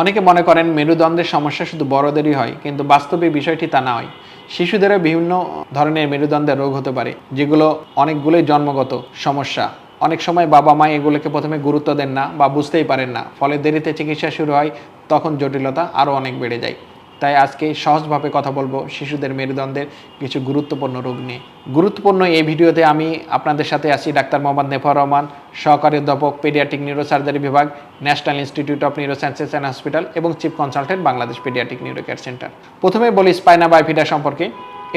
অনেকে মনে করেন মেরুদণ্ডের সমস্যা শুধু বড়দেরই হয়, কিন্তু বাস্তবে বিষয়টি তা নয়। শিশুদেরও বিভিন্ন ধরনের মেরুদণ্ডের রোগ হতে পারে, যেগুলো অনেকগুলোই জন্মগত সমস্যা। অনেক সময় বাবা মা এগুলোকে প্রথমে গুরুত্ব দেন না বা বুঝতেই পারেন না, ফলে দেরিতে চিকিৎসা শুরু হয়, তখন জটিলতা আরও অনেক বেড়ে যায়। তাই আজকে সহজভাবে কথা বলবো শিশুদের মেরুদণ্ডের কিছু গুরুত্বপূর্ণ রোগ নিয়ে। গুরুত্বপূর্ণ এই ভিডিওতে আমি আপনাদের সাথে আছি ডাক্তার মোহাম্মদ নেফার রহমান, সহকারী অধ্যাপক, পেডিয়াট্রিক নিউরোসার্জারি বিভাগ, national institute of neurosciences and hospital এবং chief consultant, Bangladesh paediatric neuro care centre. প্রথমে বলি স্পাইনা বাইফিডা সম্পর্কে।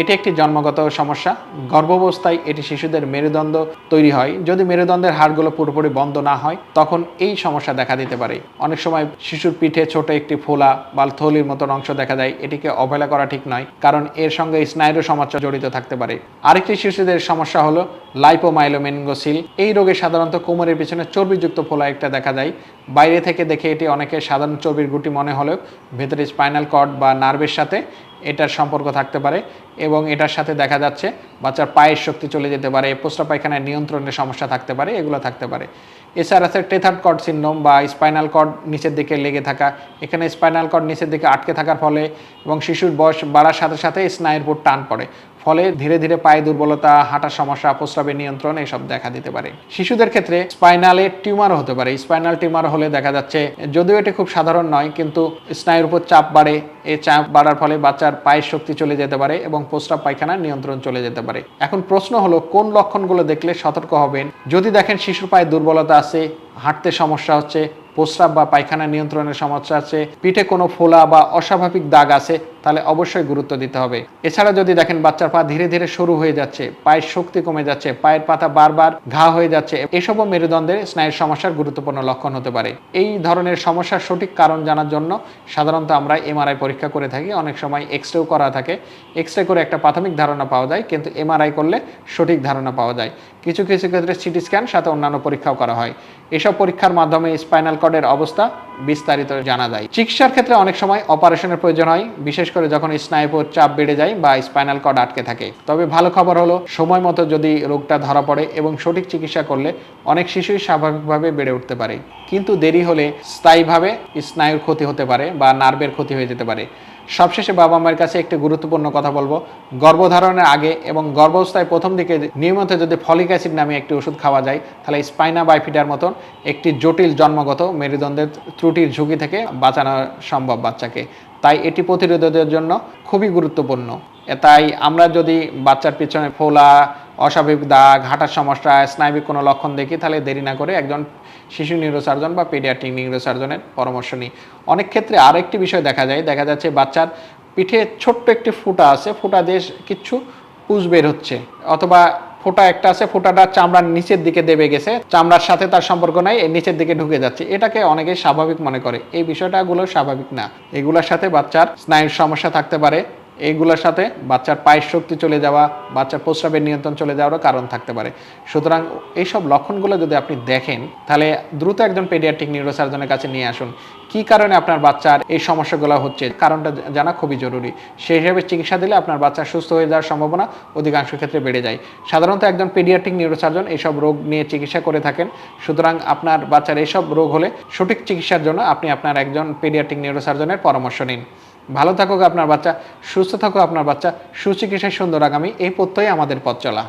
এটি একটি জন্মগত সমস্যা। গর্ভাবস্থায় এটি শিশুদের মেরুদণ্ড তৈরি হয়। যদি মেরুদণ্ডের হাড়গুলো পুরোপুরি বন্ধ না হয়, তখন এই সমস্যা দেখা দিতে পারে। অনেক সময় শিশুর পিঠে ছোট একটি ফোলা বা থলির মতন অংশ দেখা যায়। এটিকে অবহেলা করা ঠিক নয়, কারণ এর সঙ্গে স্নায়ুর সমস্যা জড়িত থাকতে পারে। আরেকটি শিশুদের সমস্যা হলো লাইপোমাইলোমেনিঙ্গোসিল। এই রোগে সাধারণত কোমরের পিছনে চর্বিযুক্ত ফোলা একটা দেখা যায়। বাইরে থেকে দেখে এটি অনেকে সাধারণ চর্বির গুটি মনে হলেও ভেতরে স্পাইনাল কর্ড বা নার্ভের সাথে এটার সম্পর্ক থাকতে পারে, এবং এটার সাথে দেখা যাচ্ছে বাচ্চার পায়ের শক্তি চলে যেতে পারে, প্রস্রাব পায়খানার নিয়ন্ত্রণের সমস্যা থাকতে পারে, এগুলো থাকতে পারে। এছাড়া আছে টেথার্ড কর্ড সিনড্রোম বা স্পাইনাল কর্ড নিচের দিকে লেগে থাকা। এখানে স্পাইনাল কর্ড নিচের দিকে আটকে থাকার ফলে এবং শিশুর বয়স বাড়ার সাথে সাথে স্নায়ুর উপর টান পড়ে, ফলে ধীরে ধীরে পায়ে দুর্বলতা, হাঁটার সমস্যা, প্রস্রাবের নিয়ন্ত্রণ এসব দেখা দিতে পারে। শিশুদের ক্ষেত্রে স্পাইনালে টিউমারও হতে পারে। স্পাইনাল টিউমার হলে দেখা যাচ্ছে, যদিও এটি খুব সাধারণ নয়, কিন্তু স্নায়ুর উপর চাপ বাড়ে। এই চাপ বাড়ার ফলে বাচ্চার পায়ের শক্তি চলে যেতে পারে এবং প্রস্রাব পায়খানার নিয়ন্ত্রণ চলে যেতে পারে। এখন প্রশ্ন হলো, কোন লক্ষণগুলো দেখলে সতর্ক হবেন? যদি দেখেন শিশুর পায়ে দুর্বলতা আছে, হাঁটতে সমস্যা হচ্ছে, প্রস্রাব বা পায়খানা নিয়ন্ত্রণের সমস্যা আছে, পিঠে কোনো ফোলা বা অস্বাভাবিক দাগ আছে, তাহলে অবশ্যই গুরুত্ব দিতে হবে। এছাড়া যদি দেখেন বাচ্চার পা ধীরে ধীরে সরু হয়ে যাচ্ছে, পায়ের শক্তি কমে যাচ্ছে, পায়ের পাতা বারবার ঘা হয়ে যাচ্ছে, এসবও মেরুদণ্ডের স্নায়ুর সমস্যার গুরুত্বপূর্ণ লক্ষণ হতে পারে। এই ধরনের সমস্যার সঠিক কারণ জানার জন্য সাধারণত আমরা এমআরআই পরীক্ষা করে থাকি। অনেক সময় এক্সরেও করা থাকে। এক্সরে করে একটা প্রাথমিক ধারণা পাওয়া যায়, কিন্তু এমআরআই করলে সঠিক ধারণা পাওয়া যায়। কিছু কিছু ক্ষেত্রে সিটি স্ক্যান সাথে অন্যান্য পরীক্ষাও করা হয়। এসব পরীক্ষার মাধ্যমে স্পাইনাল কর্ডের অবস্থা বিস্তারিত জানা যায়। চিকিৎসার ক্ষেত্রে অনেক সময় অপারেশনের প্রয়োজন হয়, বিশেষ করে যখন স্নায়ুর চাপ বেড়ে যায় বা স্পাইনাল কর্ড আটকে থাকে। তবে ভালো খবর হলো, সময় মতো যদি রোগটা ধরা পড়ে এবং সঠিক চিকিৎসা করলে অনেক শিশুই স্বাভাবিকভাবে বেড়ে উঠতে পারে। কিন্তু দেরি হলে স্থায়ীভাবে স্নায়ুর ক্ষতি হতে পারে বা নার্ভের ক্ষতি হয়ে যেতে পারে। সবশেষে বাবা মায়ের কাছে একটি গুরুত্বপূর্ণ কথা বলবো, গর্ভধারণের আগে এবং গর্ভাবস্থায় প্রথম দিকে নিয়মিত যদি ফলিক অ্যাসিড নামে একটি ওষুধ খাওয়া যায়, তাহলে স্পাইনা বাইফিডার মতন একটি জটিল জন্মগত মেরুদণ্ডের ত্রুটির ঝুঁকি থেকে বাঁচানো সম্ভব বাচ্চাকে। তাই এটি প্রতিরোধের জন্য খুবই গুরুত্বপূর্ণ। তাই আমরা যদি বাচ্চার পিছনে ফোলা, অস্বাভাবিক দাগ, হাঁটার সমস্যা, স্নায়বিক কোনো লক্ষণ দেখি, তাহলে দেরি না করে একজন শিশু নিউরোসার্জন বা পেডিয়াট্রিক নিউরোসার্জনের পরামর্শ নিই। অনেক ক্ষেত্রে আরেকটি বিষয় দেখা যাচ্ছে বাচ্চার পিঠে ছোট্ট একটি ফুটা আছে, ফুটা দিয়ে কিছু পুঁজ বের হচ্ছে, অথবা ফোঁটা একটা আছে, ফোঁটাটা চামড়ার নিচের দিকে দেবে গেছে, চামড়ার সাথে তার সম্পর্ক নাই, নিচের দিকে ঢুকে যাচ্ছে। এটাকে অনেকে স্বাভাবিক মনে করে। এই বিষয়টাগুলো স্বাভাবিক না। এগুলোর সাথে বাচ্চার স্নায়ুর সমস্যা থাকতে পারে। এইগুলোর সাথে বাচ্চার পায়ের শক্তি চলে যাওয়া, বাচ্চার প্রস্রাবের নিয়ন্ত্রণ চলে যাওয়ারও কারণ থাকতে পারে। সুতরাং এইসব লক্ষণগুলো যদি আপনি দেখেন, তাহলে দ্রুত একজন পেডিয়াট্রিক নিউরোসার্জনের কাছে নিয়ে আসুন। কী কারণে আপনার বাচ্চার এই সমস্যাগুলো হচ্ছে, কারণটা জানা খুবই জরুরি। সেই হিসেবে চিকিৎসা দিলে আপনার বাচ্চা সুস্থ হয়ে যাওয়ার সম্ভাবনা অধিকাংশ ক্ষেত্রে বেড়ে যায়। সাধারণত একজন পেডিয়াট্রিক নিউরোসার্জন এইসব রোগ নিয়ে চিকিৎসা করে থাকেন। সুতরাং আপনার বাচ্চার এইসব রোগ হলে সঠিক চিকিৎসার জন্য আপনি আপনার একজন পেডিয়াট্রিক নিউরোসার্জনের পরামর্শ নিন। ভালো থাকুক আপনার বাচ্চা, সুস্থ থাকুক আপনার বাচ্চা, সুচিকিৎসায় সুন্দর আগামী, এই প্রত্যয়ে আমাদের পথ চলা।